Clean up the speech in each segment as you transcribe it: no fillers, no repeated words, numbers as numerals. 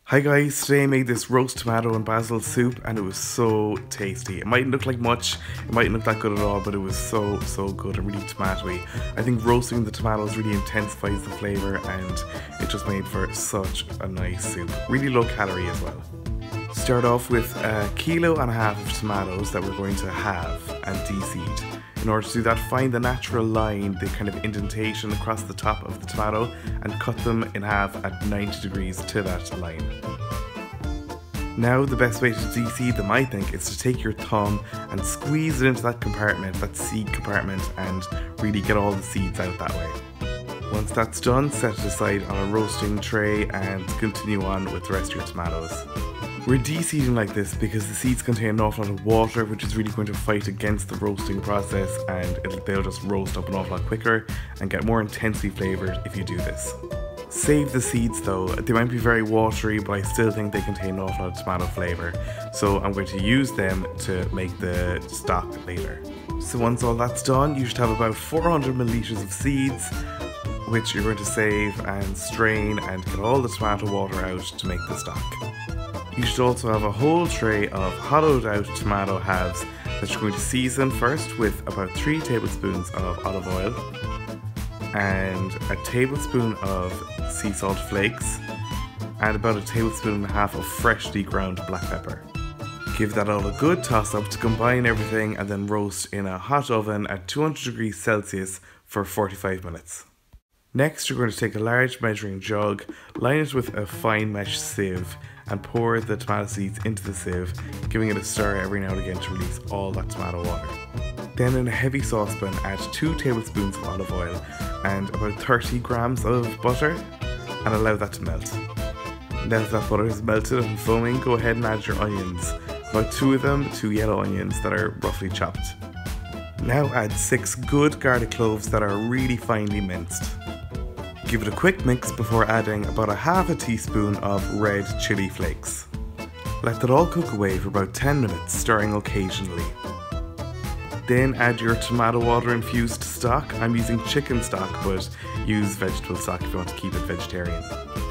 Hi guys, today I made this roast tomato and basil soup and it was so tasty. It mightn't look like much, it mightn't look that good at all, but it was so good and really tomatoey. I think roasting the tomatoes really intensifies the flavour and it just made for such a nice soup. Really low calorie as well. Start off with 1.5 kilos of tomatoes that we're going to halve and de-seed. In order to do that, find the natural line, the kind of indentation across the top of the tomato and cut them in half at 90 degrees to that line. Now the best way to de-seed them, I think, is to take your thumb and squeeze it into that compartment, that seed compartment, and really get all the seeds out that way. Once that's done, set it aside on a roasting tray and continue on with the rest of your tomatoes. We're de-seeding like this because the seeds contain an awful lot of water, which is really going to fight against the roasting process, and they'll just roast up an awful lot quicker and get more intensely flavoured if you do this. Save the seeds though. They might be very watery, but I still think they contain an awful lot of tomato flavour, so I'm going to use them to make the stock later. So once all that's done, you should have about 400 millilitres of seeds, which you're going to save and strain and get all the tomato water out to make the stock. You should also have a whole tray of hollowed out tomato halves that you're going to season first with about 3 tablespoons of olive oil and a tablespoon of sea salt flakes and about 1.5 tablespoons of freshly ground black pepper. Give that all a good toss up to combine everything and then roast in a hot oven at 200 degrees Celsius for 45 minutes. Next, you're going to take a large measuring jug, line it with a fine mesh sieve and pour the tomato seeds into the sieve, giving it a stir every now and again to release all that tomato water. Then in a heavy saucepan, add 2 tablespoons of olive oil and about 30 grams of butter and allow that to melt. Now that that butter is melted and foaming, go ahead and add your onions. About 2 of them, 2 yellow onions that are roughly chopped. Now add 6 good garlic cloves that are really finely minced. Give it a quick mix before adding about 1/2 teaspoon of red chili flakes. Let that all cook away for about 10 minutes, stirring occasionally. Then add your tomato water infused stock. I'm using chicken stock, but use vegetable stock if you want to keep it vegetarian.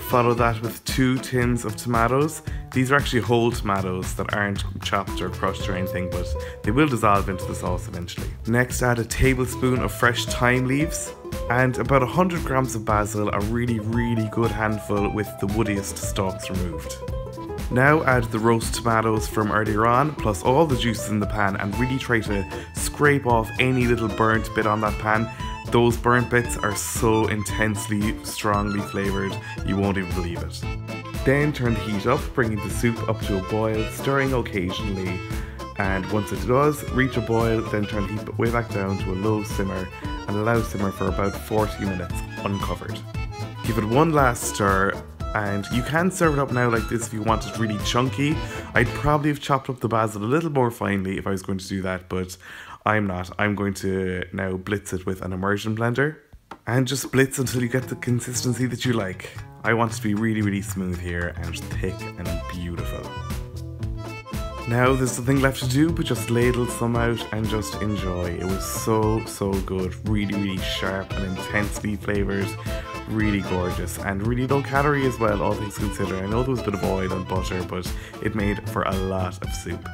Follow that with 2 tins of tomatoes. These are actually whole tomatoes that aren't chopped or crushed or anything, but they will dissolve into the sauce eventually. Next, add a tablespoon of fresh thyme leaves and about 100 grams of basil, a really good handful with the woodiest stalks removed. Now add the roast tomatoes from earlier on, plus all the juices in the pan, and really try to scrape off any little burnt bit on that pan. Those burnt bits are so intensely, strongly flavoured, you won't even believe it. Then turn the heat up, bringing the soup up to a boil, stirring occasionally, and once it does reach a boil, then turn the heat way back down to a low simmer and allow simmer for about 40 minutes uncovered. Give it one last stir, and you can serve it up now like this if you want it really chunky. I'd probably have chopped up the basil a little more finely if I was going to do that, but I'm not. I'm going to now blitz it with an immersion blender and just blitz until you get the consistency that you like. I want it to be really smooth here and thick and beautiful. Now there's nothing left to do but just ladle some out and just enjoy. It was so good, really sharp and intensely flavoured, really gorgeous and really low calorie as well, all things considered. I know there was a bit of oil and butter, but it made for a lot of soup.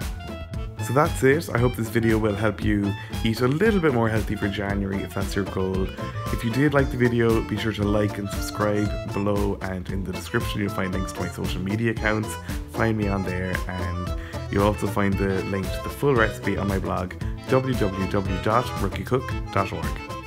So that's it. I hope this video will help you eat a little bit more healthy for January if that's your goal. If you did like the video, be sure to like and subscribe below, and in the description you'll find links to my social media accounts. Find me on there, and you'll also find the link to the full recipe on my blog www.rookiecook.org.